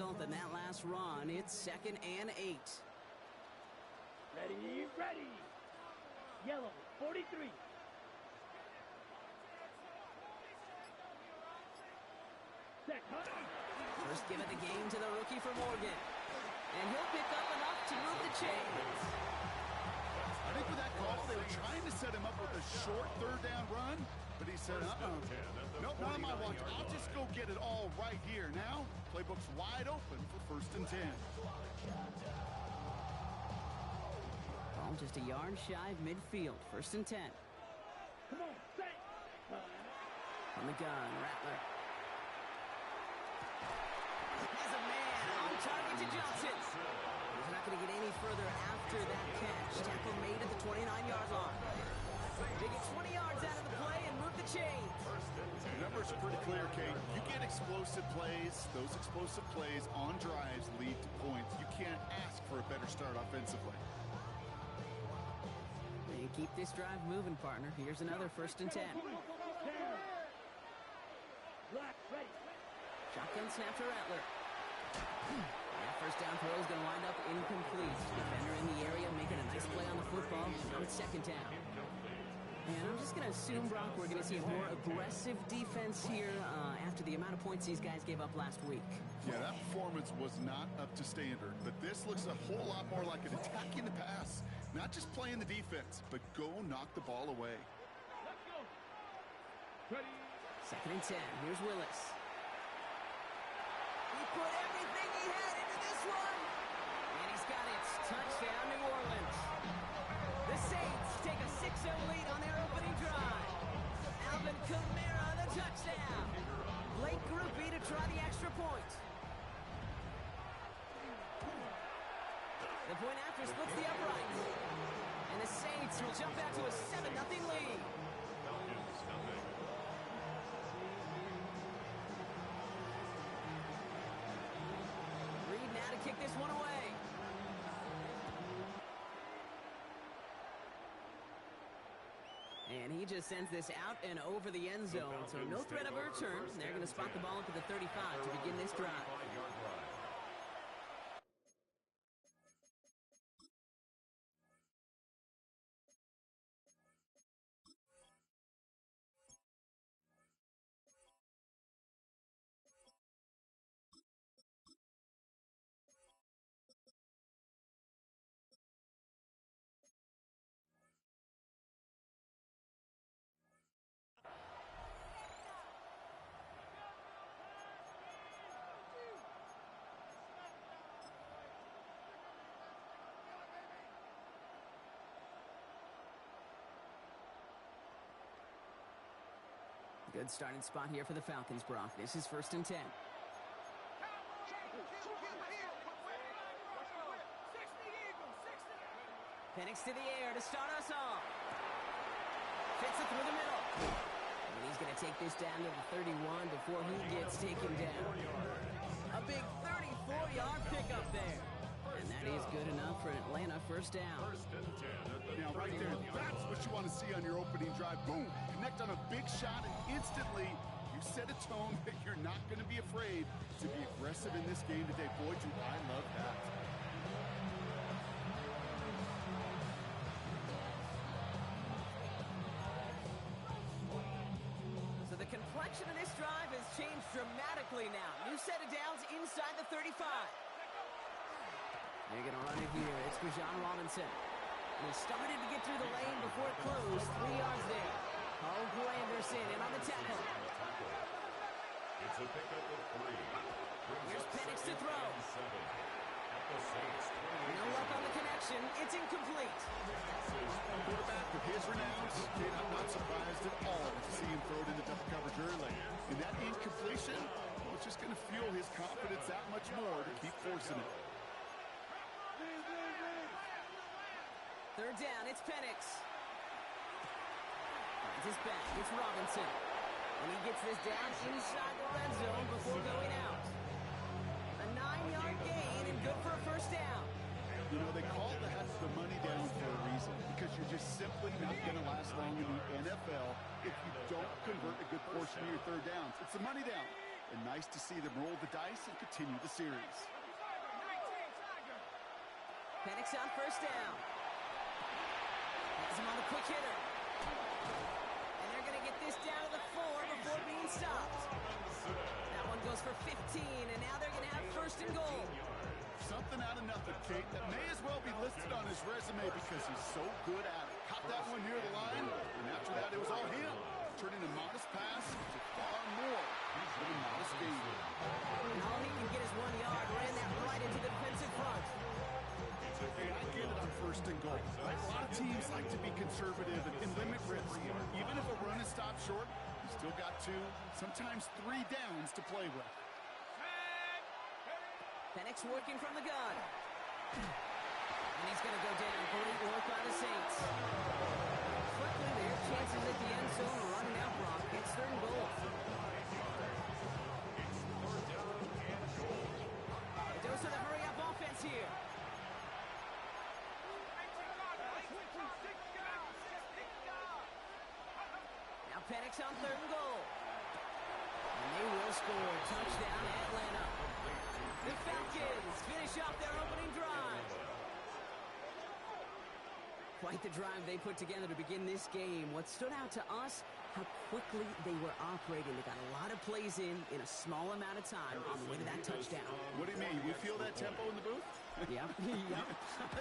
difficult than that last run. It's 2nd and 8. Ready, ready. Yellow, 43. First give of the game to the rookie for Morgan. And he'll pick up enough to move the chains. I think with that call, they were trying to set him up with a short third down run, but he said, nope, not on my watch. I'll just go get it all right here. Now, playbook's wide open for 1st and 10. Ball just a yard shy of midfield. 1st and 10. Come on, set. On the gun, Rattler. Has a man on target to Johnson. He's not going to get any further after that catch. Tackle made at the 29-yard line. They get 20 yards out of the play and move the chains. The numbers are pretty clear, Kate. You get explosive plays. Those explosive plays on drives lead to points. You can't ask for a better start offensively. They keep this drive moving, partner. Here's another 1st and 10. Black, ready. Shotgun snap to Rattler. That first down throw is going to wind up incomplete. Defender in the area making a nice play on the football. Now it's 2nd down. And I'm just going to assume, Brock, we're going to see a more aggressive defense here after the amount of points these guys gave up last week. Yeah, that performance was not up to standard, but this looks a whole lot more like an attacking the pass. Not just playing the defense, but go knock the ball away. Let's go. Ready. 2nd and 10. Here's Willis. He put everything he had into this one. And he's got it. Touchdown, New Orleans. The Saints take a 6-0 lead on their opening drive. Alvin Kamara, the touchdown. Blake Grupe to try the extra point. The point after splits the uprights. And the Saints will jump out to a 7-0 lead. Reed now to kick this one away. And he just sends this out and over the end zone. So no threat of a return. They're going to spot the ball up at the 35 to begin this drive. Good starting spot here for the Falcons, Brock. This is 1st and 10. Penix to the air to start us off. Fits it through the middle. And he's going to take this down to the 31 before he gets taken down. A big 34-yard pickup there. And that is good enough for an Atlanta 1st down. Now, right there, that's what you want to see on your opening drive. Boom! Connect on a big shot, and instantly you set a tone that you're not going to be afraid to be aggressive in this game today. Boy, do I love that. So the complexion of this drive has changed dramatically now. New set of downs inside the 35. They're going to run it here. It's Bijan Robinson. And he started to get through the lane before it closed. 3 yards there. Paul Anderson in on the tackle. It's a pickup of 3. Here's Penix to throw. No luck on the connection. It's incomplete. Quarterback with his renounce, I'm not surprised at all to see him throw it into double coverage early. And that incompletion, well, it's just going to fuel his confidence that much more to keep forcing it. 3rd down, it's Penix. Finds his back, it's Robinson. And he gets this down inside the red zone before going out. A 9-yard gain and good for a 1st down. You know, they call that the money down for a reason, because you're just simply not going to last long in the NFL if you don't convert a good portion of your 3rd downs. It's the money down. and nice to see them roll the dice and continue the series. Penix on first down. Has him on the quick hitter. And they're going to get this down to the 4 before being stopped. That one goes for 15, and now they're going to have first and goal. Something out of nothing, Kate, that may as well be listed on his resume because he's so good at it. Caught that one near the line, and after that, it was all him. Turning a modest pass to far more than a modest gain. And all he can get is 1 yard. Ran that right into the defensive front. Hey, I get it on first and goal. Right? A lot of teams like to be conservative and limit risk. Even if a run is stopped short, you still got 2, sometimes 3 downs to play with. Penix working from the gun. And he's going to go down. Great work by the Saints. Quickly, their chances at the end zone are running out, Brock. It's third and goal. A dose of the hurry-up offense here. Now Penix on third and goal. And they will score. Touchdown, Atlanta. The Falcons finish off their opening drive. Quite the drive they put together to begin this game. What stood out to us, how quickly they were operating. They got a lot of plays in a small amount of time on the way to that touchdown. What do you mean? You feel that tempo in the booth? Yep, yep,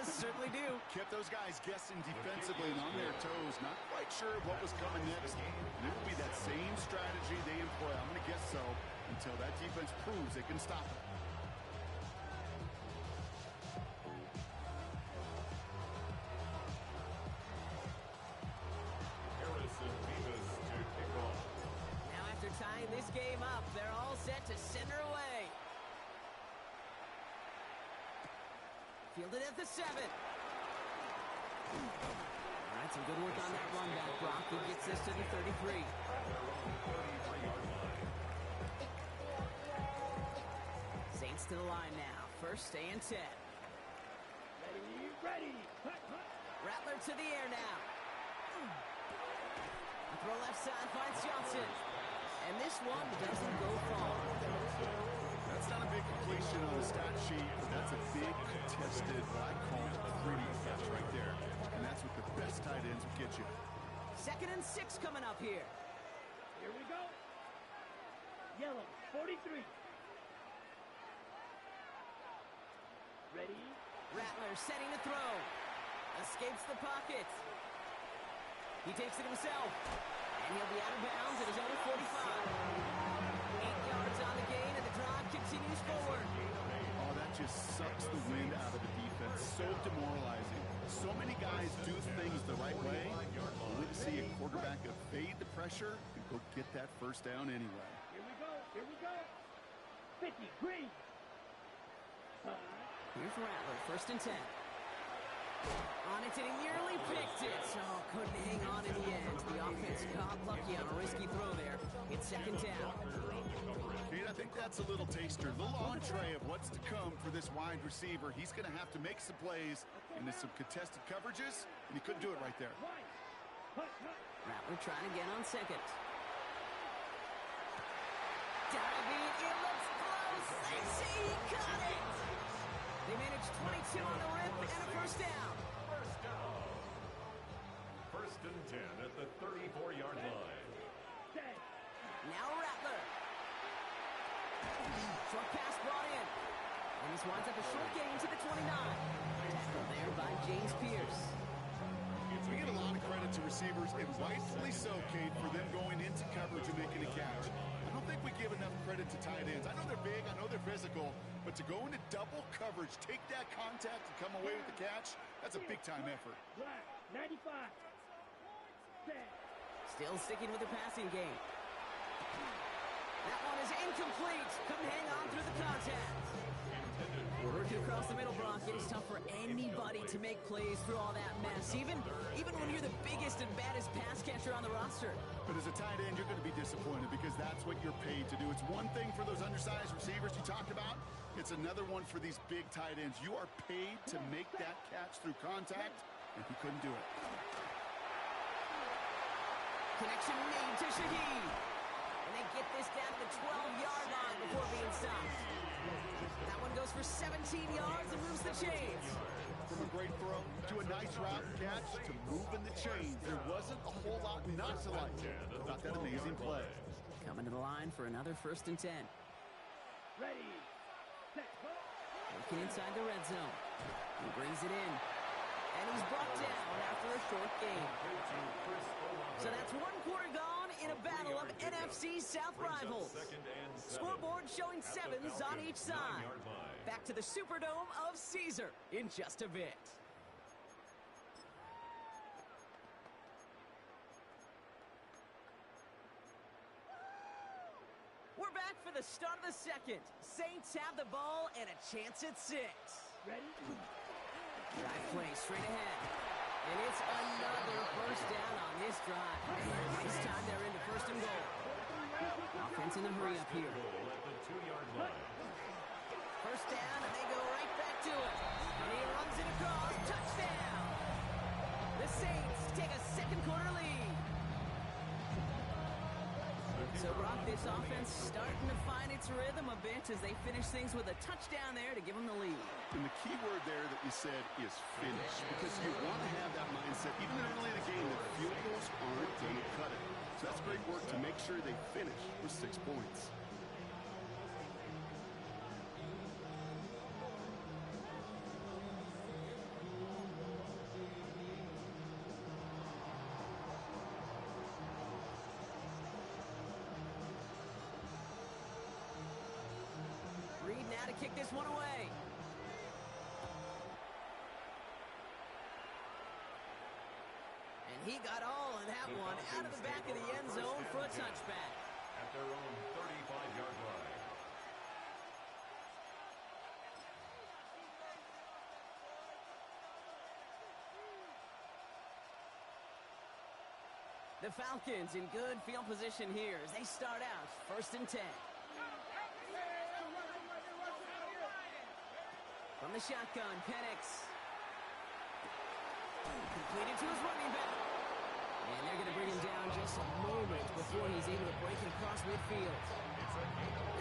certainly do. Kept those guys guessing defensively and on their toes. Not quite sure what was coming next. And it will be that same strategy they employ. I'm going to guess so until that defense proves they can stop it. Tying this game up, they're all set to send her away. Fielded at the 7. All right, some good work on that run back, Brock. Who gets this to the 33. Saints to the line now. First and 10. Ready. Rattler to the air now. Throw left side, finds Johnson. And this one doesn't go far. That's not a big completion on the stat sheet, but that's a big contested, what I call a pretty catch right there. And that's what the best tight ends will get you. 2nd and 6 coming up here. Here we go. Yellow, 43. Ready. Rattler setting to throw. Escapes the pocket. He takes it himself. And he'll be out of bounds at his own 45. 8 yards on the gain, and the drive continues forward. Oh, that just sucks the wind out of the defense. So demoralizing. So many guys do things the right way, only to see a quarterback evade the pressure and go get that first down anyway. Here we go. 50, green. Here's Rattler, 1st and 10. On it, and he nearly picked it. Oh, couldn't hang on in the end. The offense got lucky on a risky throw there. It's 2nd down. Kate, I think that's a little taster, a little entree of what's to come for this wide receiver. He's going to have to make some plays into some contested coverages, and he couldn't do it right there. Rattler trying again on 2nd. Diving, it looks close. They see he caught it. They managed 22 on the rip and a first down. First and 10 at the 34-yard line. Now Rattler. Short pass brought in. And this winds up a short gain to the 29. Tackled there by James Pierce. We get a lot of credit to receivers, and rightfully so, Kate, for them going into coverage and making a catch. I don't think we give enough credit to tight ends. I know they're big, I know they're physical, but to go into double coverage, take that contact and come away with the catch, that's a big-time effort. Black, 95. Still sticking with the passing game. That one is incomplete. Couldn't hang on through the contact. Working across the middle, Brock. It is tough for anybody to make plays through all that mess, even when you're the biggest and baddest pass catcher on the roster. But as a tight end, you're going to be disappointed because that's what you're paid to do. It's one thing for those undersized receivers you talked about. It's another one for these big tight ends. You are paid to make that catch through contact, and he couldn't do it. Connection made to Shaheed. And they get this down to the 12-yard line before being stopped. That one goes for 17 yards and moves the chains. From a great throw to a nice route catch to moving the chains, there wasn't a whole lot not to like about that amazing play. Coming to the line for another 1st and 10. Ready, set, go. Looking inside the red zone. He brings it in. And he's brought down after a short game. So that's 1 quarter gone in a battle of NFC South rivals. Scoreboard showing 7s on each side. Back to the Superdome of Caesar in just a bit. We're back for the start of the second. Saints have the ball and a chance at 6. Ready? Drive play straight ahead. And it's another first down on this drive. This time they're into 1st and goal. Offense in the hurry up here. 1st down, and they go right back to it. And he runs it across. Touchdown! The Saints take a 2nd quarter lead. So, Brock, this offense starting to find its rhythm a bit as they finish things with a touchdown there to give them the lead. And the key word there that you said is finish, because you want to have that mindset, even early in the game, that field goals aren't going to cut it. So that's great work to make sure they finish with 6 points. Reed now to kick this one away. And he got all of that one out of the back of the end zone for a touchback. At their own 35-yard line. The Falcons in good field position here as they start out 1st and 10. From the shotgun, Penix. Completed to his running back. And they're going to bring him down just a moment before he's able to break it across midfield.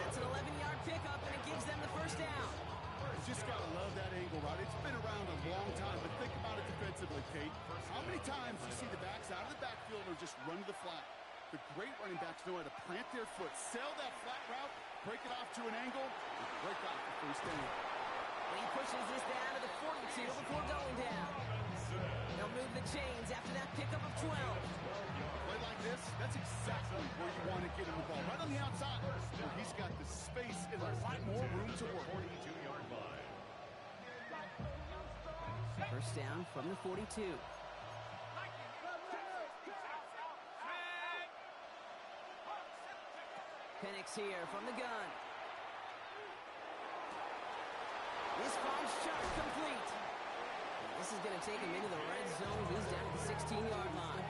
That's an 11-yard pickup, and it gives them the 1st down. Just got to love that angle, right? It's been around a long time, but think about it defensively, Kate. How many times do you see the backs out of the backfield or just run to the flat? The great running backs know how to plant their foot, sail that flat route, break it off to an angle, and break off the 1st down. And he pushes this down to the 42 before going down. They'll move the chains after that pickup of 12. Play like this, that's exactly where you want to get him the ball. Right on the outside, where he's got the space and a lot more room to work. 42-yard line. 1st down from the 42. Penix here from the gun. This finds Chuck complete. And this is going to take him into the red zone. He's down at the 16-yard line.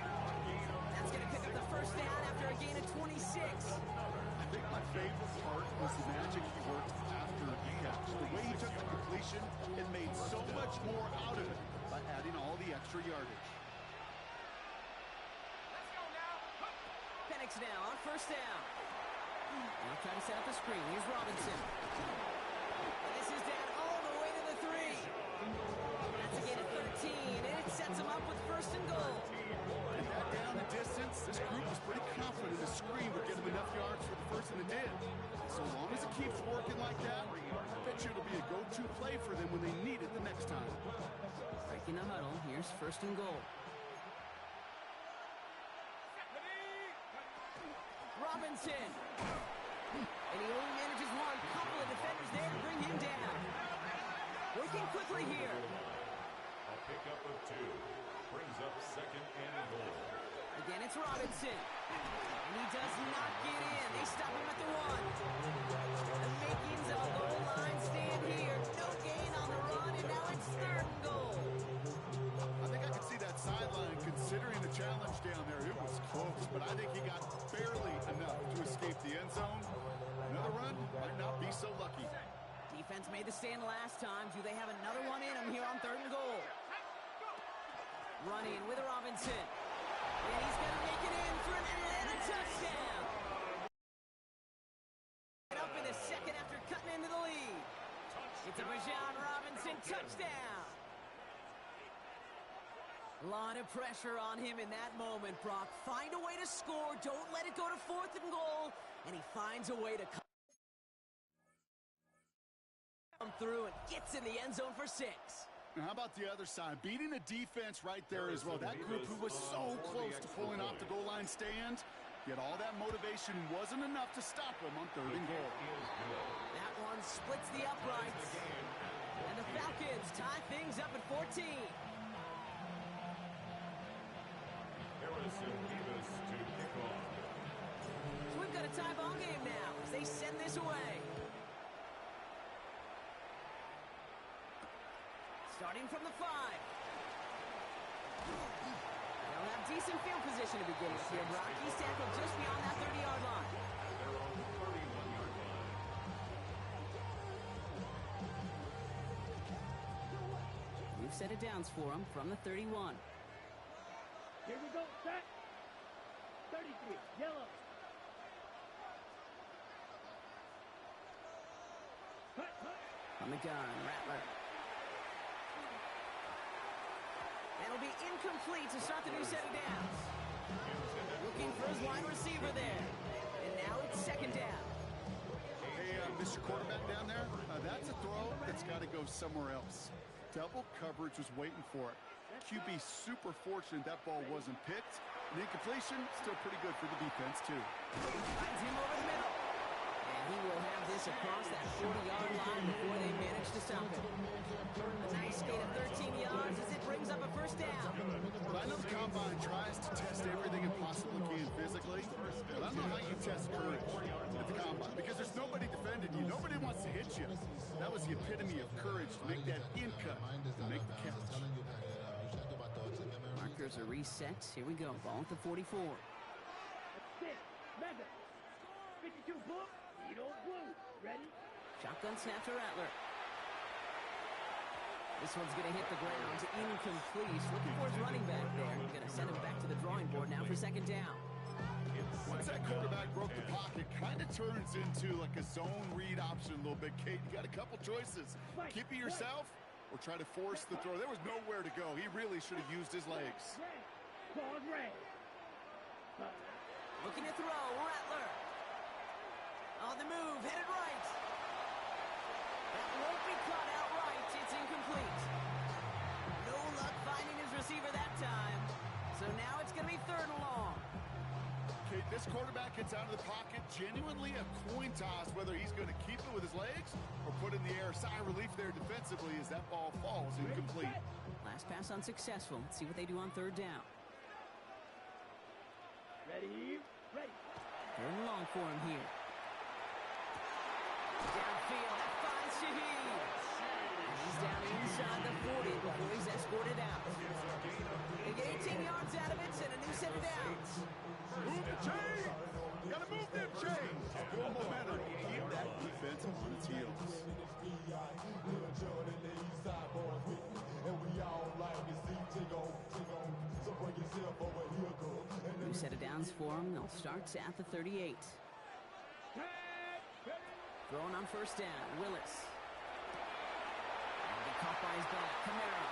That's going to pick up the 1st down after a gain of 26. I think my favorite part was the magic he worked after the catch. The way he took the completion and made so much more out of it by adding all the extra yardage. Penix now on 1st down. Now trying to set up the screen. Here's Robinson. And this is down all the way to the 3. That's a gain of 13, and it sets him up with 1st and goal. And that down the distance, this group was pretty confident the screen would get him enough yards for the 1st, and it did. So long as it keeps working like that, I bet you it'll be a go-to play for them when they need it the next time. Breaking the huddle. Here's 1st and goal. Robinson. And he only manages one. Couple of defenders there to bring him down. Working quickly here. A pickup of 2. Brings up 2nd and goal. Again, it's Robinson. And he does not get in. They stop him at the 1. The makings of a goal line stand here. No gain on the run, and now it's 3rd and goal. I think I can see that sideline considering the challenge down there. It was close, but I think he got barely enough to escape the end zone. Another run might not be so lucky. Defense made the stand last time. Do they have another one in them here on 3rd and goal? Running with Robinson. And he's going to make it in for an Atlanta touchdown. It's a Bijan Robinson touchdown. A lot of pressure on him in that moment, Brock. Find a way to score. Don't let it go to 4th and goal. And he finds a way to come through and gets in the end zone for 6. Now, how about the other side? Beating the defense right there as well. That group who was so close to pulling off the goal line stand, yet all that motivation wasn't enough to stop them on 3rd and goal. That one splits the uprights. And the Falcons tie things up at 14. Harrison Davis to kick off. So we've got a tie ball game now as they send this away. Starting from the 5. They'll have decent field position to begin with here, Brock. He's tackled just beyond that 30-yard line. They're on the 31-yard line. We've set it downs for him from the 31. Here we go, set. 33, yellow. Cut, cut. On the gun, Rattler. That'll be incomplete to start the new set of downs. Looking for his wide receiver there. And now it's 2nd down. Hey, Mr. Quarterback down there, that's a throw that's got to go somewhere else. Double coverage was waiting for it. QB super fortunate that ball wasn't picked. And incompletion, still pretty good for the defense, too. Finds him over the middle. And he will have this across that 40-yard line before they manage to stop him. A nice gain of 13 yards as it brings up a 1st down. But I know the Combine tries to test everything it possibly can physically, but I don't know how you test courage at the Combine, because there's nobody defending you. Nobody wants to hit you. That was the epitome of courage to make that in cut and make the catch. Markers are reset. Here we go. Ball at the 44. 6, mega. 52 blue, Edo blue. Ready? Shotgun snap to Rattler. This one's going to hit the ground. Incomplete. Looking for his running back there. Going to send him back to the drawing board now for 2nd down. Once that quarterback broke the pocket, kind of turns into like a zone read option a little bit, Kate. You got a couple choices. Keep it yourself or try to force the throw. There was nowhere to go. He really should have used his legs. Pause red. Looking to throw. Rattler. On the move. Headed right. That won't be caught outright. It's incomplete. No luck finding his receiver that time. So now it's going to be 3rd and long. Kate, this quarterback gets out of the pocket, genuinely a coin toss whether he's going to keep it with his legs or put in the air. Sigh of relief there defensively as that ball falls incomplete. Last pass unsuccessful. Let's see what they do on 3rd down. Ready? Ready. 3rd and long for him here. Downfield, that finds Shaheed. And he's down inside the 40 before he's escorted out. They get 18 yards out of it and a new set of downs. Move the chain! Gotta move them chains! Good momentum. Keep that defense on its heels. New set of downs for him. They'll start at the 38. Throwing on 1st down, Willis. And he caught by his back, Kamara.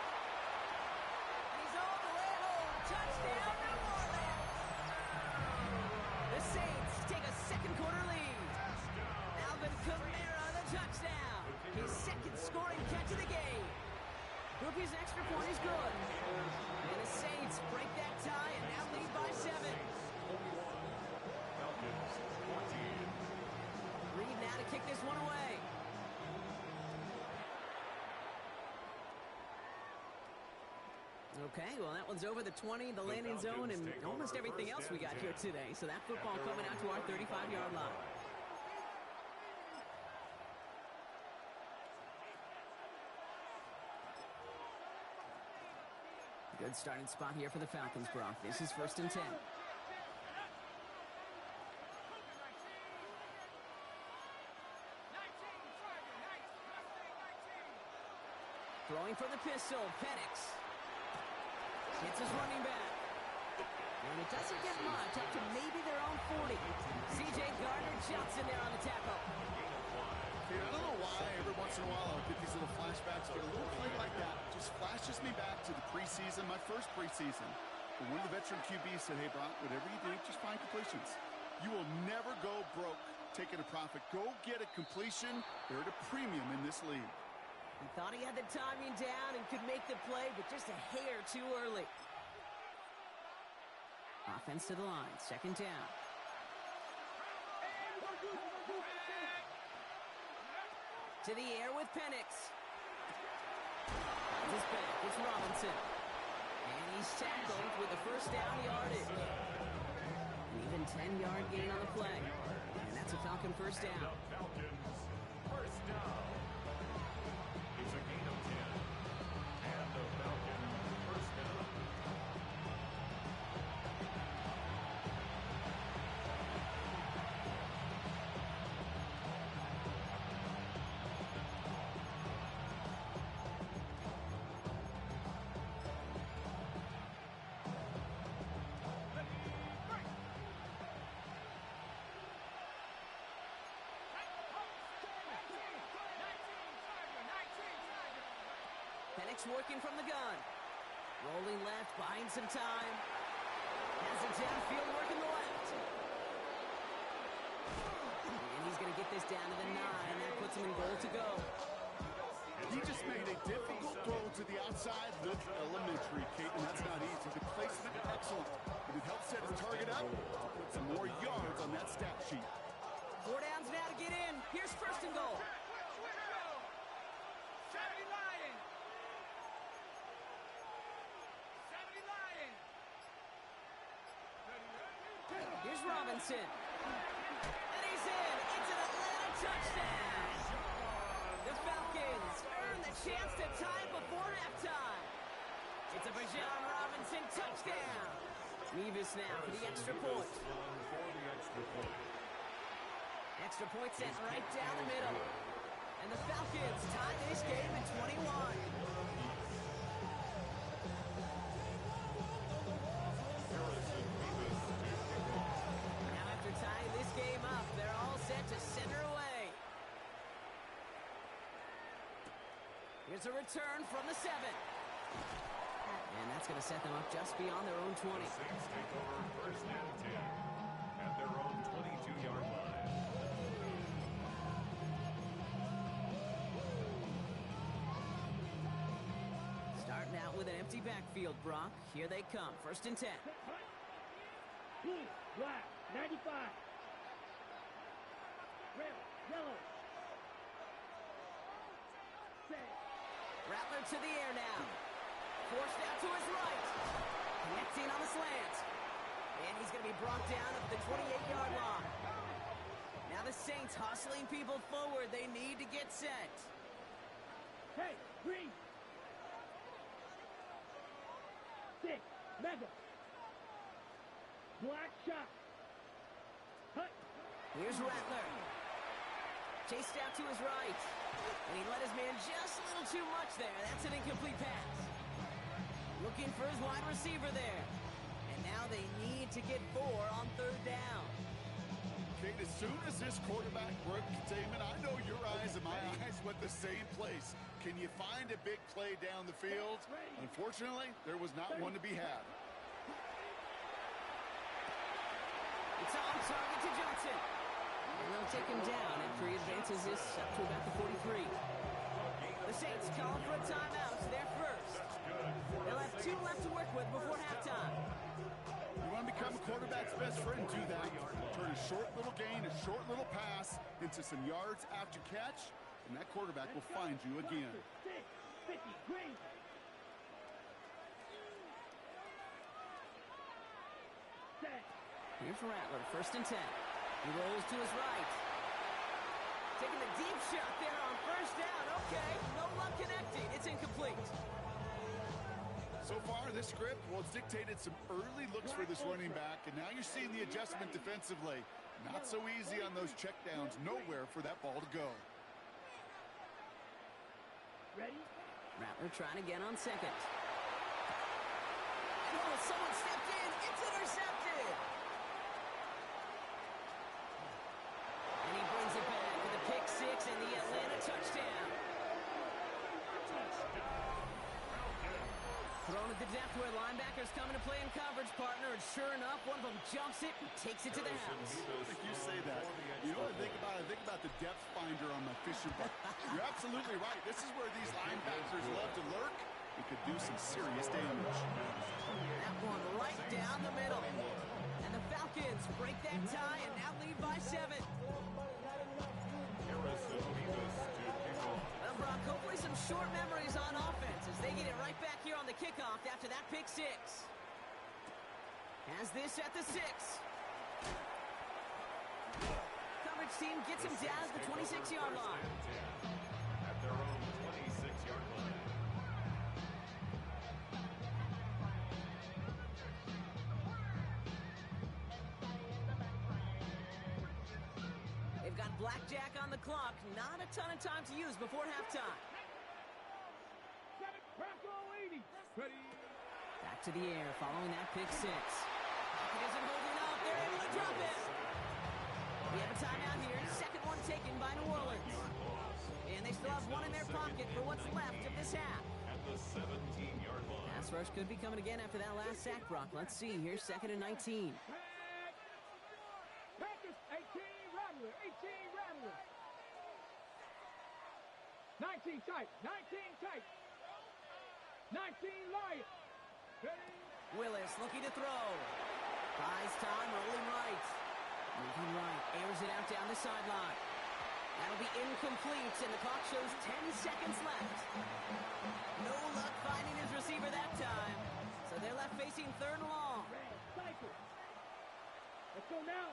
He's all the way home. Touchdown, New Orleans! The Saints take a 2nd quarter lead. Alvin Kamara, the touchdown. His 2nd scoring catch of the game. Rookie's extra point is good. And the Saints break that tie and now lead by 7. Reed now to kick this one away. Okay, well, that one's over the 20, the landing zone, and almost everything else we got here today. So that football coming out to our 35-yard line. Good starting spot here for the Falcons, Brock. This is 1st and 10. Throwing from the pistol, Penix. Hits his running back. And it doesn't get much, up to maybe their own 40. C.J. Gardner-Johnson there on the tackle. I don't know why every once once in a while, I'll get these little flashbacks. Get a little play like that. Just flashes me back to the preseason, my first preseason. But one of the veteran QBs said, hey, Brock, whatever you do, just find completions. You will never go broke taking a profit. Go get a completion. They're at a premium in this league. He thought he had the timing down and could make the play, but just a hair too early. Offense to the line, second down. To the air with Penix. Finds his back, it's Robinson. And he's tackled with the first down yardage. An even 10-yard gain on the play. And that's a Falcon first down. Falcons first down. It's a gain of 10. And the Falcons first down. Penix working from the gun. Rolling left, buying some time. Has it downfield, working the left. And he's going to get this down to the 9. That puts him in goal to go. He just made a difficult throw to the outside. Looked elementary, Kate, and that's not easy. The placement, excellent. But it helps set his target up to put some more yards on that stat sheet. 4 downs now to get in. Here's first and goal. Here's Robinson. And he's in. It's an Atlanta touchdown. The Falcons earn the chance to tie before halftime. It's a Bijan Robinson touchdown. Mevis now for the extra point. Extra point sent right down the middle. And the Falcons tie this game at 21. Tying this game up, they're all set to center away. Here's a return from the 7. And that's going to set them up just beyond their own 20. The Saints take over first and 10 at their own 22-yard line. Starting out with an empty backfield, Brock. Here they come, first and 10. Blue, black, 95. Red, yellow. Set. Rattler to the air now. Forced out to his right. Connecting on the slant. And he's going to be brought down at the 28-yard line. Now the Saints hustling people forward. They need to get set. Hey, green. 6, mega. Black shot. Hut. Here's Rattler. Chased out to his right. And he let his man just a little too much there. That's an incomplete pass. Looking for his wide receiver there. And now they need to get 4 on third down. Kate, as soon as this quarterback broke containment, I know your eyes and my eyes went the same place. Can you find a big play down the field? Unfortunately, there was not one to be had. It's on target to Johnson. And they'll take him down after he advances this up to about the 43. The Saints calling for a timeout. They're first. They'll have 2 left to work with before halftime. You want to become a quarterback's best friend, do that. Turn a short little gain, a short little pass into some yards after catch, and that quarterback will find you again. 6, 50, green. Set. Here's Rattler, first and 10. He rolls to his right. Taking the deep shot there on first down. Okay, no luck connecting. It's incomplete. So far, this script, well, it's dictated some early looks for this running back, and now you're seeing the adjustment defensively. Not so easy on those checkdowns. Nowhere for that ball to go. Ready? Rattler trying again on second. Oh, someone stepped in. It's intercepted. And he brings it back with a pick 6 and the Atlanta touchdown. with the depth where linebackers come into play in coverage, partner, and sure enough, one of them jumps it and takes it to the house. I think you say that. You know what I think about? I think about the depth finder on my fishing boat. You're absolutely right. This is where these linebackers love to lurk. It could do some serious damage. That one right down the middle. And the Falcons break that tie and now lead by 7. Well, Brock, hopefully some short memories on offense as they get it right back here on the kickoff after that pick 6. Has this at the 6. Coverage team gets him down at the 26-yard line. At their own 26-yard line. They've got blackjack on the clock. Not a ton of time to use before halftime. Back to the air following that pick 6. It isn't holding up. They're able to drop it. We have a timeout here. Second one taken by New Orleans. And they still have one in their pocket for what's left of this half. At the 17-yard line. Pass rush could be coming again after that last sack, Brock. Let's see. Here's 2nd and 19. Packers, 18 Rattler, 18 Rattler. 19 tight, 19 tight. 19 Lion. Willis looking to throw. Buys time, rolling right. Moving right, airs it out down the sideline. That'll be incomplete, and the clock shows 10 seconds left. No luck finding his receiver that time. So they're left facing 3rd and long. Red, cycle. Let's go now.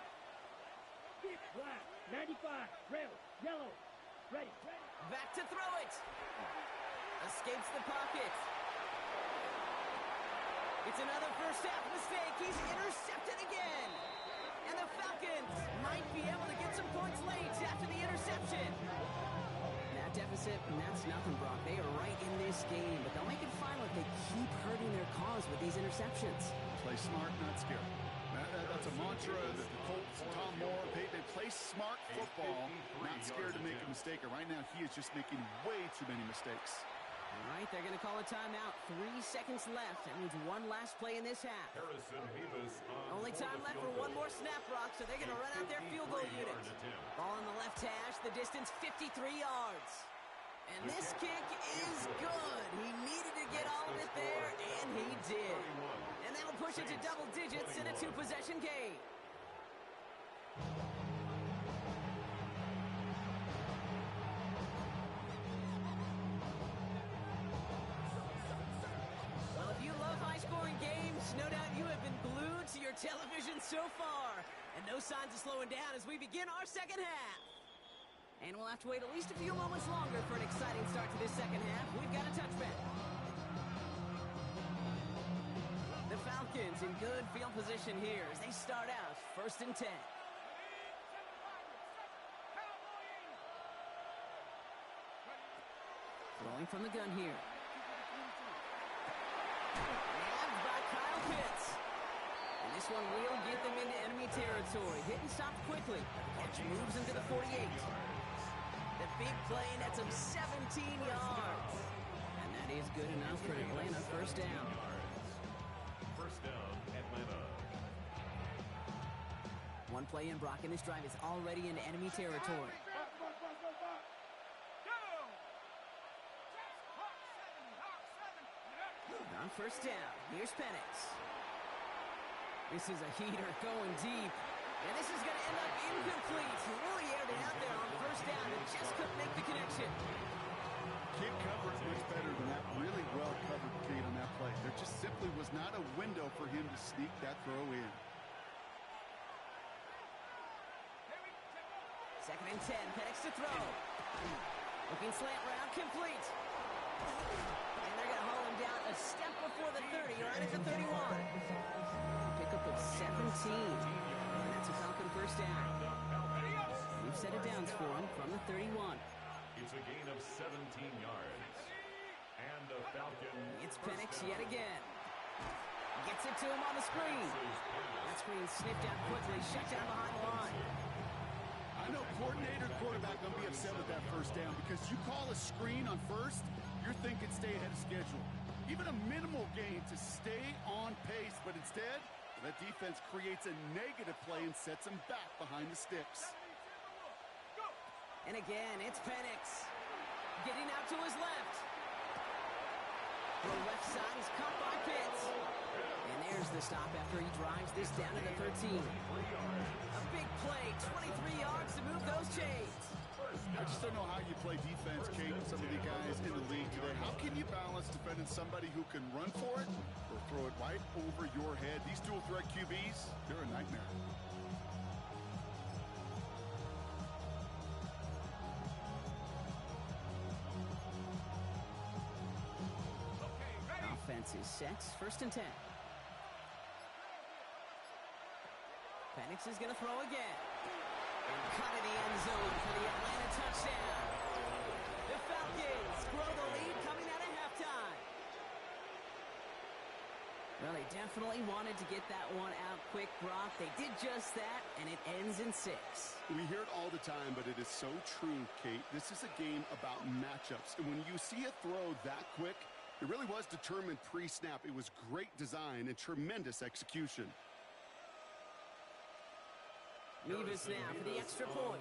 Skip, black, 95, red, yellow. Ready, ready. Back to throw it. Escapes the pocket. It's another first half mistake. He's intercepted again. And the Falcons might be able to get some points late after the interception. That deficit, and that's nothing, Brock. They are right in this game, but they'll make it fine if they keep hurting their cause with these interceptions. Play smart, not scared. That's a mantra that the Colts, Tom Moore, they play smart football, not scared to make a mistake. And right now, he is just making way too many mistakes. All right, they're going to call a timeout. 3 seconds left. That means one last play in this half. Harrison Davis Only time left for one more snap, Brock, so they're going to run out their field goal unit. Ball on the left hash, the distance 53 yards. And this kick is good. He needed to get all of it there, and he did. And that'll push it to double digits in a 2-possession game. Well, if you love high-scoring games, no doubt you have been glued to your television so far. And no signs of slowing down as we begin our second half. And we'll have to wait at least a few moments longer for an exciting start to this second half. We've got a touchback. The Falcons in good field position here as they start out 1st and 10. Throwing from the gun here. Nabbed by Kyle Pitts. And this one will get them into enemy territory. Hit and stop quickly. Catch moves into the 48. The big play nets him 17 yards. And that is good enough for Atlanta 1st down. 1st down, Atlanta. One play in, Brock, and this drive is already into enemy territory. On 1st down, here's Penix. This is a heater going deep. And this is going to end up incomplete. He really aired it out there on 1st down and just couldn't make the connection. Kid covered much better than that. Really well covered Kid on that play. There just simply was not a window for him to sneak that throw in. 2nd and 10, Penix to throw. Looking slant route, complete. And they're going to haul him down a step before the 30, right at the 31. Pickup of 17. And that's a Falcon 1st down. We've set it downs for him from the 31. It's a gain of 17 yards. And the Falcon. It's Penix yet again. Gets it to him on the screen. That screen sniffed out quickly, shut down behind the line. I know coordinator, quarterback going to be upset with that 1st down because you call a screen on 1st, you're thinking stay ahead of schedule. even a minimal gain to stay on pace, but instead, that defense creates a negative play and sets him back behind the sticks. And again, it's Penix. Getting out to his left. The left side is caught by Pitts. And there's the stop after he drives this down to the 13. A big play, 23 yards to move those chains. I just don't know how you play defense, Kate, with some of the guys in the league today. How can you balance defending somebody who can run for it or throw it right over your head? These dual threat QBs, they're a nightmare. Offense is set. First and 10. Penix is going to throw again. And cut in the end zone for the Atlanta touchdown. The Falcons grow the lead coming out of halftime. Well, they definitely wanted to get that one out quick, Brock. They did just that, and it ends in 6. We hear it all the time, but it is so true, Kate. This is a game about matchups. And when you see a throw that quick, it really was determined pre-snap. It was great design and tremendous execution. Mevis now for the extra point.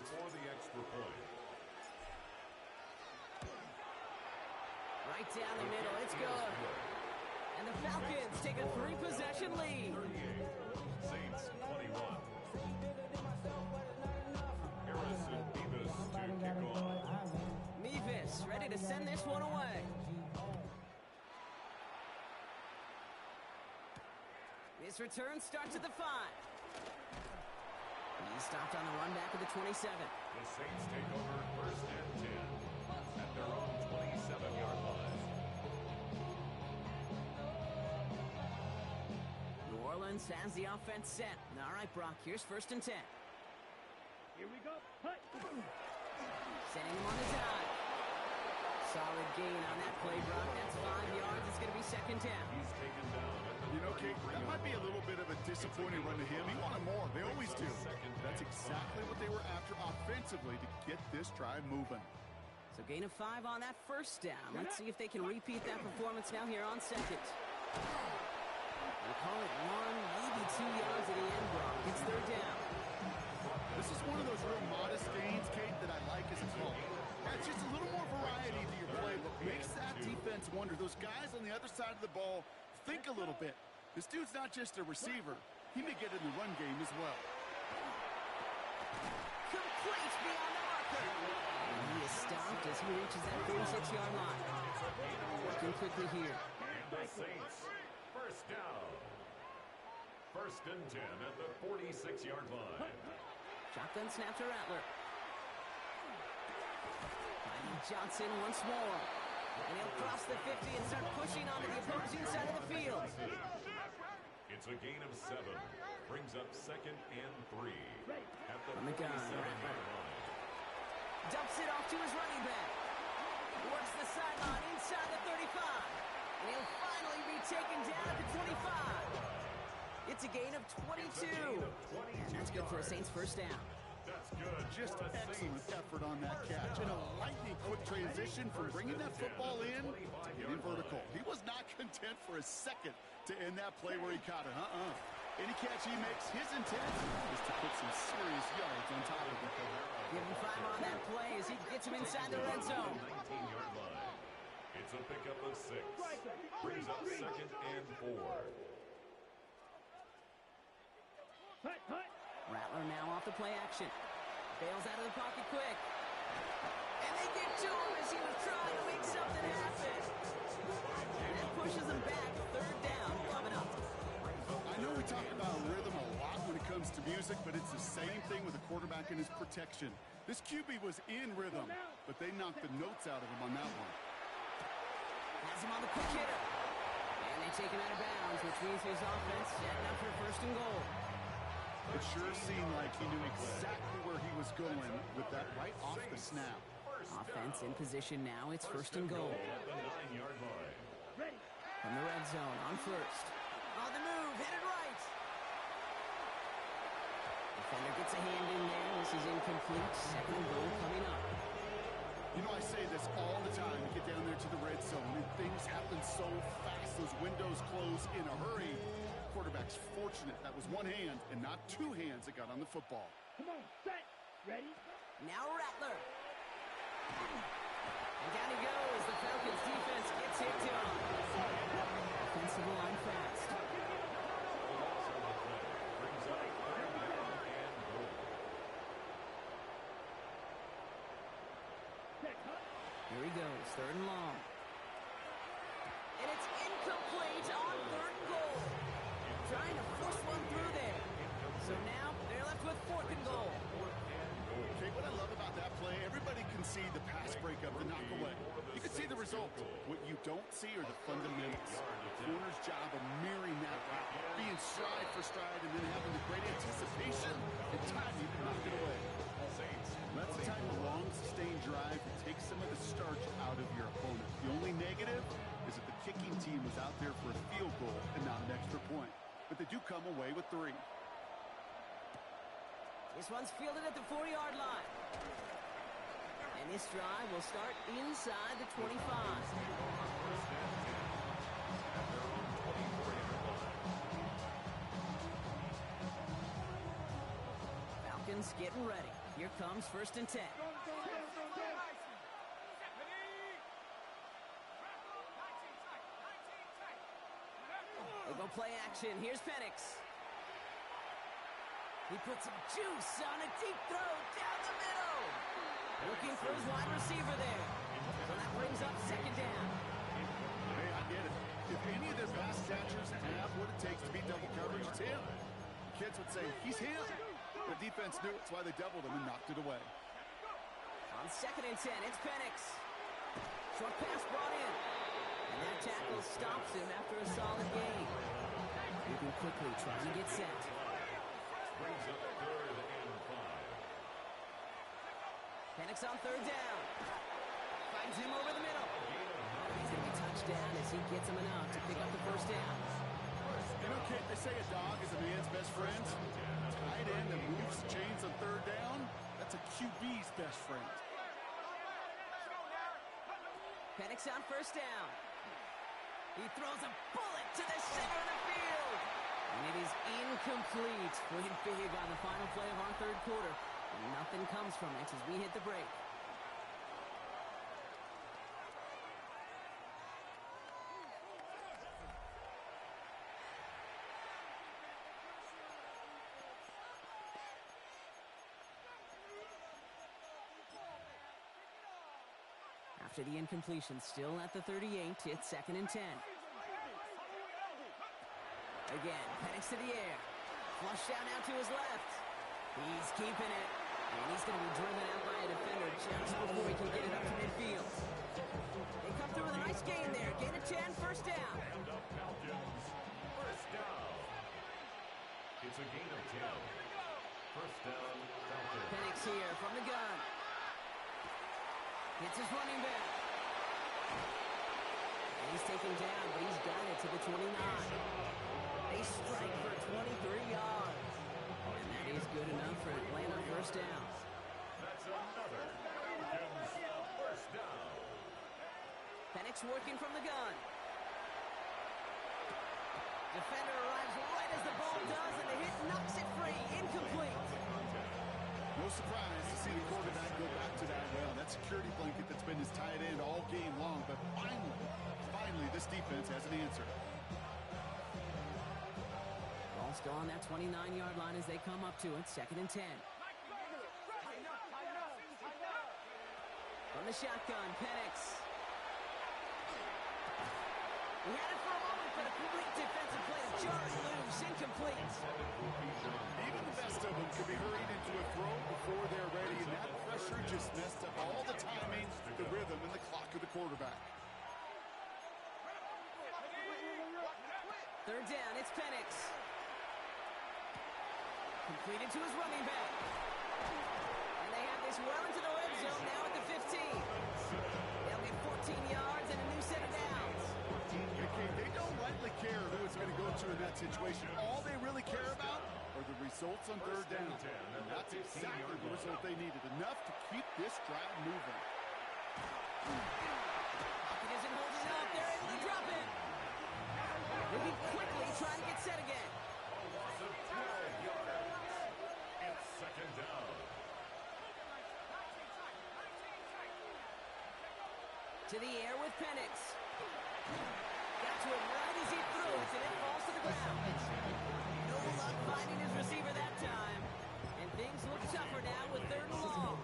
Right down the middle, it's good. And the Falcons take a 3-possession lead. Saints 21. Harrison Mevis to kick off. Mevis ready to send this one away. This return starts at the 5. He stopped on the run back at the 27. The Saints take over first and 10 at their own 27-yard line. New Orleans has the offense set. All right, Brock, here's first and 10. Here we go. Hut. Setting him on the dive. Solid gain on that play, Brock. That's 5 yards. It's going to be second down. He's taken down. You know, Kate, that might be a little bit of a disappointing run to him. He wanted more. They always do. That's exactly what they were after offensively to get this drive moving. So gain of 5 on that first down. Let's see if they can repeat that performance now here on second. We'll call it 1, maybe 2 yards at the end, Brock. It's third down. This is one of those real modest gains, Kate, that I like as a call. It's just a little more variety to your play, but makes that defense wonder. Those guys on the other side of the ball think a little bit. This dude's not just a receiver. He may get in the run game as well. Complete beyond the marker. And he is stopped as he reaches that 36-yard line. Working quickly here. And the Saints, first down. First and 10 at the 46-yard line. Shotgun snap to Rattler. Finding Johnson once more. And he'll cross the 50 and start pushing onto the opposing side of the field. It's a gain of 7. Brings up second and 3 at the On the gun. 47-yard line. Dumps it off to his running back. Works the sideline inside the 35. And he'll finally be taken down at the 25. It's a gain of 22. And that's good for a Saints first down. That's good. Just excellent effort on that catch. And a lightning quick transition from bringing that football in to getting vertical. He was not content for a second to end that play where he caught it. Any catch he makes, his intent is to put some serious yards on top of it. Give him 5 on that play as he gets him inside the red zone. 19-yard line. It's a pickup of 6. Brings up second and 4. Hut, hut. Rattler now off the play action. Bails out of the pocket quick. And they get to him as he was trying to make something happen. And that pushes him back. Third down coming up. I know we talk about rhythm a lot when it comes to music, but it's the same thing with the quarterback and his protection. This QB was in rhythm, but they knocked the notes out of him on that one. Has him on the quick hitter. And they take him out of bounds, which means his offense setting up for first and goal. It sure seemed like he knew exactly where he was going with that right off the snap. Offense in position now. It's first and goal. At the 9-yard line. Ready. From the red zone on first. On the move, headed right. Defender gets a hand in there. This is incomplete. Second goal coming up. You know, I say this all the time. You get down there to the red zone, and things happen so fast. Those windows close in a hurry. Quarterback's fortunate that was one hand and not two hands that got on the football. Come on, set, ready? Now Rattler. And down he goes. The Falcons defense gets hit to him. Offensive line fast. Here he goes, third and long. And it's incomplete on third and goal. Trying to force one through there. So now they're left with fourth and goal. Okay, what I love about that play, everybody can see the pass breakup, the knock away. You can see the result. What you don't see are the fundamentals. Corner's job of mirroring that route, being stride for stride, and then having the great anticipation and timing to knock it away. Let's time a long, sustained drive and take some of the starch out of your opponent. The only negative is that the kicking team was out there for a field goal and not an extra point. But they do come away with 3. This one's fielded at the 4-yard line. And this drive will start inside the 25. Falcons getting ready. Here comes 1st and 10. They go play action. Here's Penix. He puts some juice on a deep throw down the middle. Looking for his wide receiver there. So that brings up 2nd down. Hey, I get it. If any of their pass catchers have what it takes to beat double coverage, it's him. Kids would say, he's him. The defense knew it's why they doubled him and knocked it away. On 2nd and 10, it's Penix. Short pass brought in. And that tackle stops him after a solid gain. Moving quickly, trying to get set. Brings up 3rd and 5. Penix on 3rd down. Finds him over the middle. He's going to be touched down as he gets him enough to pick up the 1st down. You know, kid, they say a dog is a man's best friend. Tight end that moves chains on 3rd down, that's a QB's best friend. Penix on 1st down. He throws a bullet to the center of the field. And it is incomplete. Went big on the final play of our 3rd quarter. And nothing comes from it as we hit the break. After the incompletion, still at the 38, it's 2nd and 10. Again, Penix to the air. Flush down out to his left. He's keeping it. And he's going to be driven out by a defender just before he can get it up to midfield. They come through with a nice gain there. Gain of 10, 1st down. And the Falcons, 1st down. It's a gain of 10. 1st down, Falcons. Penix here from the gun. Hits his running back. And he's taken down, but he's got it to the 29. They strike for 23 yards. And that is good enough for Atlanta 1st down. That's another Falcons 1st down. Penix working from the gun. Defender arrives right as the ball does, and the hit knocks it free. Incomplete. No surprise to see the quarterback go back to that well. That security blanket that's been his tight end all game long. But finally, this defense has an answer. Ball still on that 29-yard line as they come up to it. 2nd and 10. From the shotgun, Penix. He had it for a moment, but a complete defensive play to jar it loose. Incomplete. Even the best of them could be hurried into a throw before they're ready, and that pressure just messed up all the timing, the rhythm, and the clock of the quarterback. 3rd down, it's Penix. Completed to his running back. And they have this well into the red zone now at the 15. They'll get 14 yards and a new set of downs. Okay, they don't lightly care who it's going to go to in that situation. All they really care about are the results on 3rd down. And that's exactly the result they needed. Enough to keep this drive moving. Pocket isn't holding To the air with Penix. Got to it right as he threw it, and it falls to the ground. No luck finding his receiver that time. And things look tougher now with 3rd and long.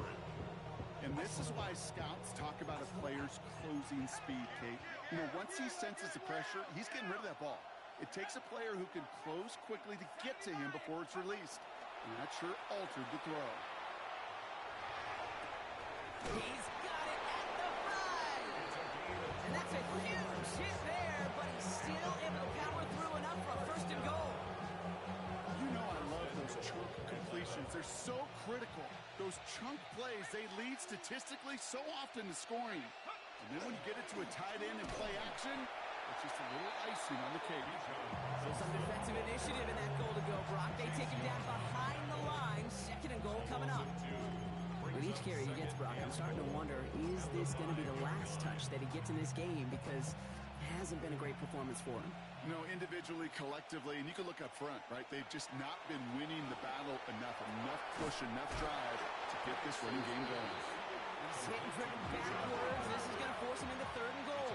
And this is why scouts talk about a player's closing speed, Kate. You know, once he senses the pressure, he's getting rid of that ball. It takes a player who can close quickly to get to him before it's released. And that sure altered the throw. He's got it at the 5. And that's a huge hit there, but he's still able to power through enough for a 1st and goal. You know I love those chunk completions. They're so critical. Those chunk plays, they lead statistically so often to scoring. And then when you get it to a tight end and play action, it's just a little icing on the cake. So some defensive initiative in that goal to go, Brock. They take him down behind the line. 2nd and goal coming up. With each carry he gets, Brock, I'm starting to wonder, is this going to be the last touch that he gets in this game? Because it hasn't been a great performance for him. No, individually, collectively, and you can look up front, right? They've just not been winning the battle enough push, enough drive to get this running game going. He's hitting for him backwards. This is going to force him into 3rd and goal.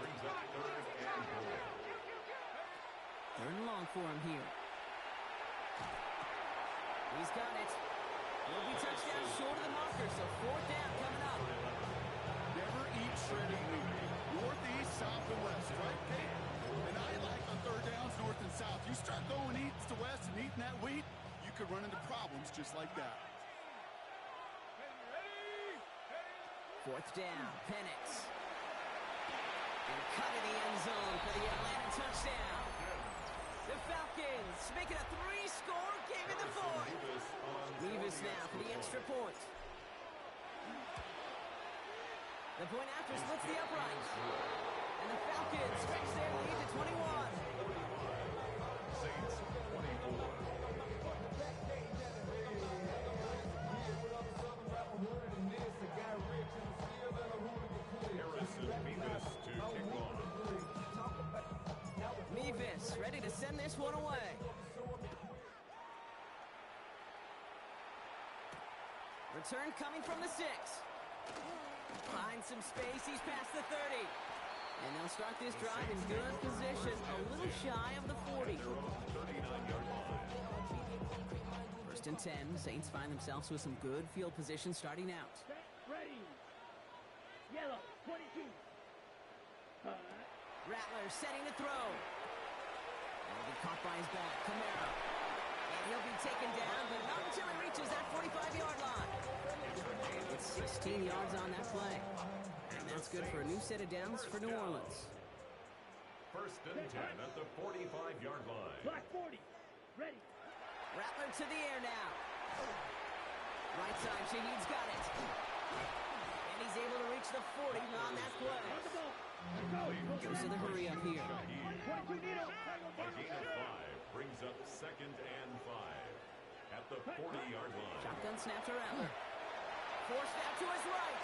Brings up 3rd and goal. 3rd and long for him here. He's got it. Will be touchdown short of the marker, so 4th down coming up. Never eat shredded wheat. Northeast, south, and west, right, Kate? And I like on 3rd downs, north and south. You start going east to west and eating that wheat, you could run into problems just like that. 4th down, Penix. And cut in the end zone for the Atlanta touchdown. The Falcons make it a 3-score game in the 4th. Revis now for the extra point. The point after splits the upright. And the Falcons stretch their lead to 21. Saints 24. Harrison Mevis to kick off. Mevis ready to send this one away. Return coming from the 6. Finds some space, he's past the 30. And they'll start this drive in good position, a little shy of the 40. 39-yard line. 1st and 10, Saints find themselves with some good field position starting out. Set, ready. Yellow, 22. Rattler setting to throw. And he'll be caught by his back, Kamara. And he'll be taken down, but not until he reaches that 45-yard line. It's 16 yards on that play. And that's good for a new set of downs for New Orleans. 1st and 10 at the 45-yard line. Black 40. Ready. Rattler to the air now. Right side, Shaheed's got it. And he's able to reach the 40 on that play. On the ball. Go. Goes to the hurry up here. 22 Nito. A gain of 5 brings up 2nd and 5 at the 40-yard line. Shotgun snap to Rattler. Forced out to his right.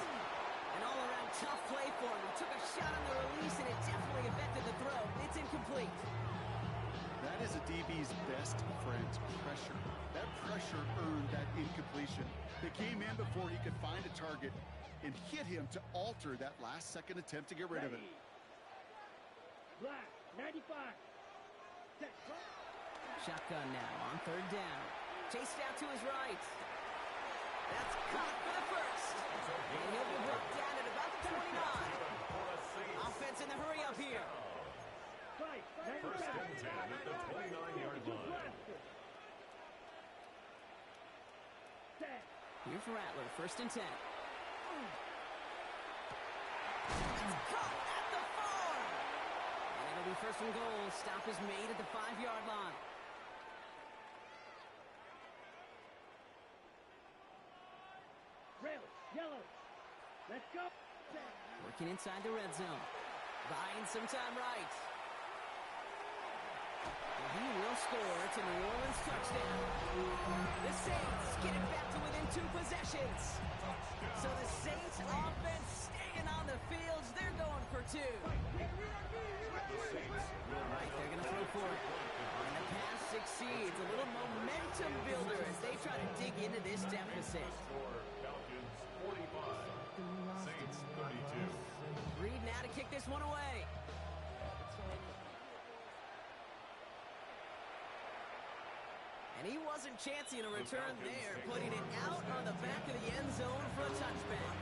An all-around tough play for him. He took a shot on the release, and it definitely affected the throw. It's incomplete. That is a DB's best friend, pressure. That pressure earned that incompletion. They came in before he could find a target and hit him to alter that last-second attempt to get rid of it. Black 95. Set. Shotgun now on 3rd down. Chased out to his right. That's caught for the 1st. And he'll be brought down at about the 29. Offense in the hurry up here. 1st and 10 at the 29-yard line. Here's Rattler, 1st and 10. It's caught at the 4. And it'll be 1st and goal. Stop is made at the 5-yard line. Rail. Yellow. Let's go. Working inside the red zone. Buying some time right. And he will score. It's a New Orleans touchdown. The Saints get it back to within 2 possessions. So the Saints offense staying on the field. They're going for 2. Right, they're going to throw for it. And the pass succeeds. A little momentum builder as they try to dig into this deficit. Score Falcons 45, Saints 32. kick this one away. And he wasn't chancing a return there, putting it out on the back of the end zone for a touchback.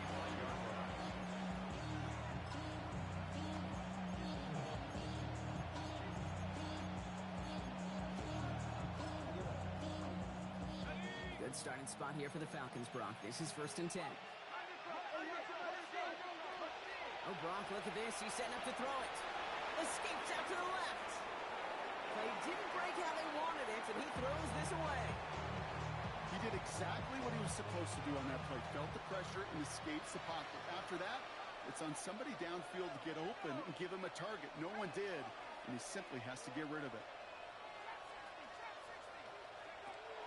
Good starting spot here for the Falcons, Brock. This is 1st and 10. Oh, Brock, look at this. He's setting up to throw it. Escapes out to the left. Play didn't break how they wanted it, and he throws this away. He did exactly what he was supposed to do on that play. Felt the pressure and escapes the pocket. After that, it's on somebody downfield to get open and give him a target. No one did, and he simply has to get rid of it.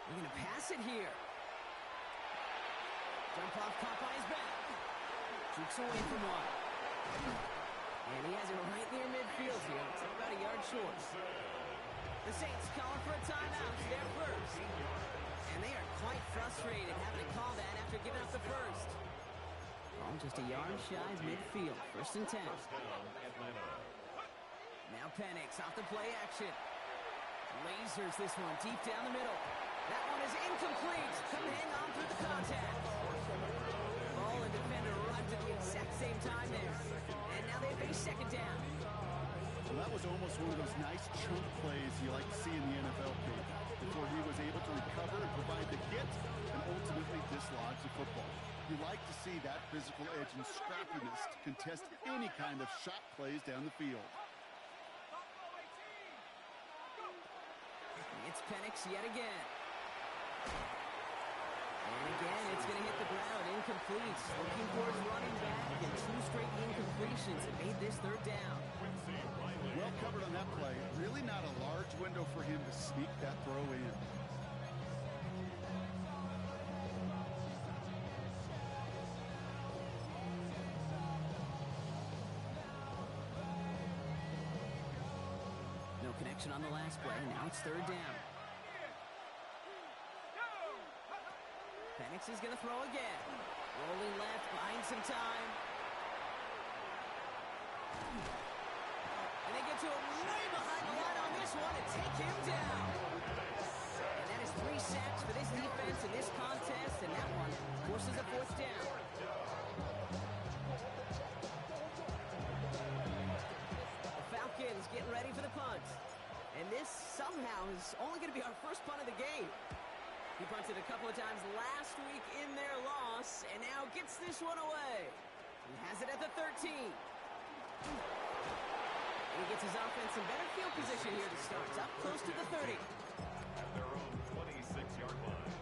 They're going to pass it here. Jump off, caught by his back. Jukes away from one. And he has it right near midfield here. It's about a yard short. The Saints calling for a timeout. It's their first. And they are quite frustrated having to call that after giving up the first. Ball just a yard shy of midfield. 1st and 10. Now Penix off the play action. Lasers this one deep down the middle. That one is incomplete. Couldn't hang on through the contact. Ball and defender arrived at the exact same time there. And now they face 2nd down. Well, that was almost one of those nice chunk plays you like to see in the NFL, Pete, before he was able to recover and provide the hit and ultimately dislodge the football. You like to see that physical edge and scrappiness to contest any kind of shot plays down the field. It's Penix yet again. And again, it's going to hit the ground. Incomplete. Looking towards running back, and 2 straight incompletions that made this 3rd down. Well covered on that play. Really not a large window for him to sneak that throw in. No connection on the last play. Now it's 3rd down. Penix is going to throw again. Rolling left, buying some time. And they get to him way behind the line on this one and take him down. And that is 3 sacks for this defense in this contest, and that one forces a 4th down. The Falcons getting ready for the punt. And this somehow is only going to be our first punt of the game. He punted a couple of times last week in their loss, and now gets this one away. He has it at the 13. And he gets his offense in better field position here to start. Up close to the 30. At their own 26-yard line.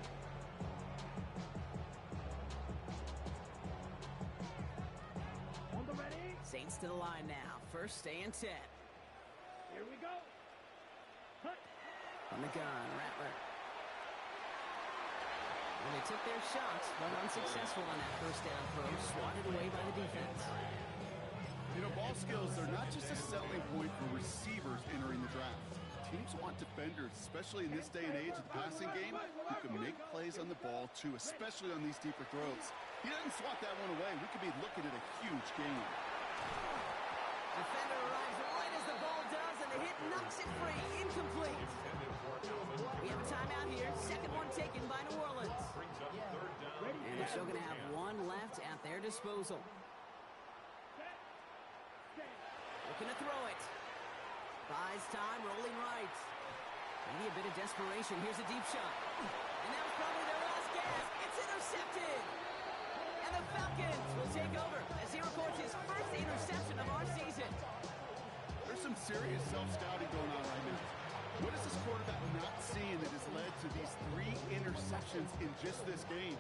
On the ready. Saints to the line now. 1st and 10. Here we go. Hunt. On the gun, Rattler. And they took their shots, but unsuccessful on that 1st down throw. Swatted away by the defense. You know, ball skills are not just a selling point for receivers entering the draft. Teams want defenders, especially in this day and age of the passing game, who can make plays on the ball, too, especially on these deeper throws. He doesn't swat that one away. We could be looking at a huge game. Defender arrives right as the ball does, and the hit knocks it free. Incomplete. We have a timeout here. 2nd one taken by New Orleans. And they're still going to have 1 left at their disposal. Looking to throw it. Buys time, rolling right. Maybe a bit of desperation. Here's a deep shot. And that was probably their last gasp. It's intercepted. And the Falcons will take over as he records his 1st interception of our season. There's some serious self-scouting going on right now. What is this quarterback not seeing that has led to these 3 interceptions in just this game?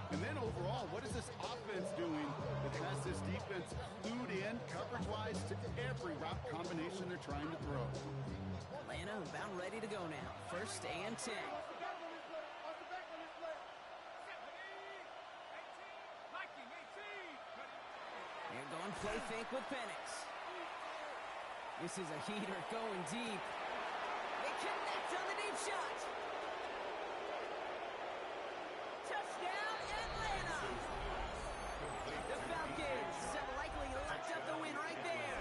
And then overall, what is this offense doing that has this defense clued in, coverage-wise, to every route combination they're trying to throw? Atlanta about ready to go now. 1st and 10. They're going play fake with Penix. This is a heater going deep. They connect on the deep shot. Touchdown, Atlanta! The Falcons have likely locked up the win right there.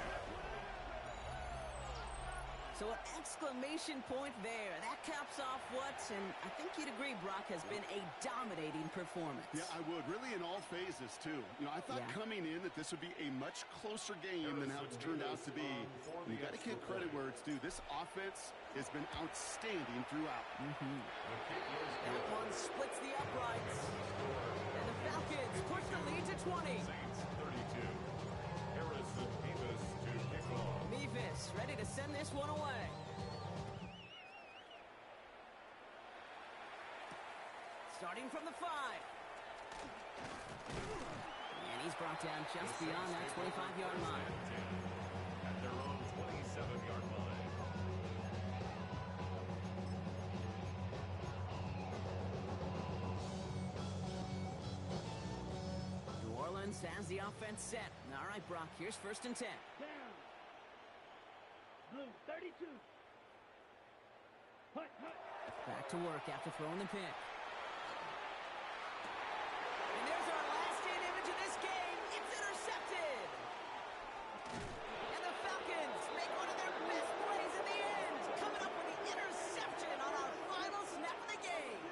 So an exclamation point there. That caps off what, and I think you'd agree, Brock, has been a dominating performance. Yeah, I would. Really in all phases, too. You know, I thought coming in that this would be a much closer game than how it's turned out to be. And you got to give credit where it's due. This offense has been outstanding throughout. That one splits the uprights. And the Falcons push the lead to 20. Saints 32. Harrison Davis to kick off. Memphis ready to send this one away. Starting from the 5. And he's brought down just beyond that 25-yard line. At their own 27-yard line. New Orleans has the offense set. All right, Brock, here's 1st and 10. Down. Blue, 32. Hut, hut. Back to work after throwing the pick. And there's our last in image of this game. It's intercepted. And the Falcons make one of their best plays in the end, coming up with the interception on our final snap of the game.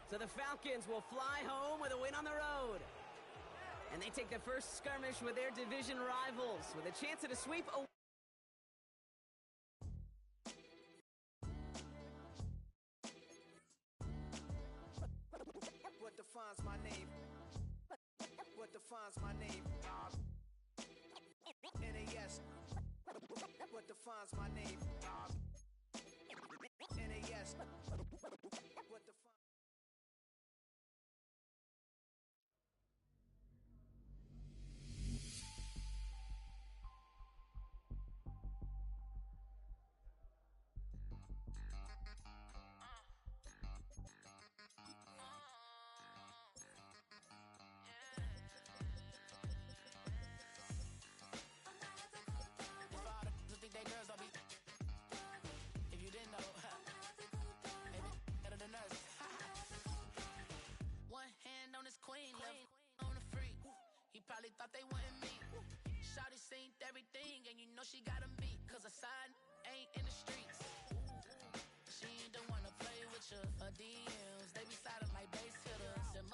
So the Falcons will fly home with a win on the road. And they take the first skirmish with their division rivals with a chance at a sweep. What defines my name? What defines my name? NAS. What defines my name? NAS. What defines queen, left on the freak. He probably thought they wanted me. Shawty seen everything, and you know she got him beat. Cause a side ain't in the streets. She ain't the one to play with you. Her DMs, they be sliding like base hitters. Them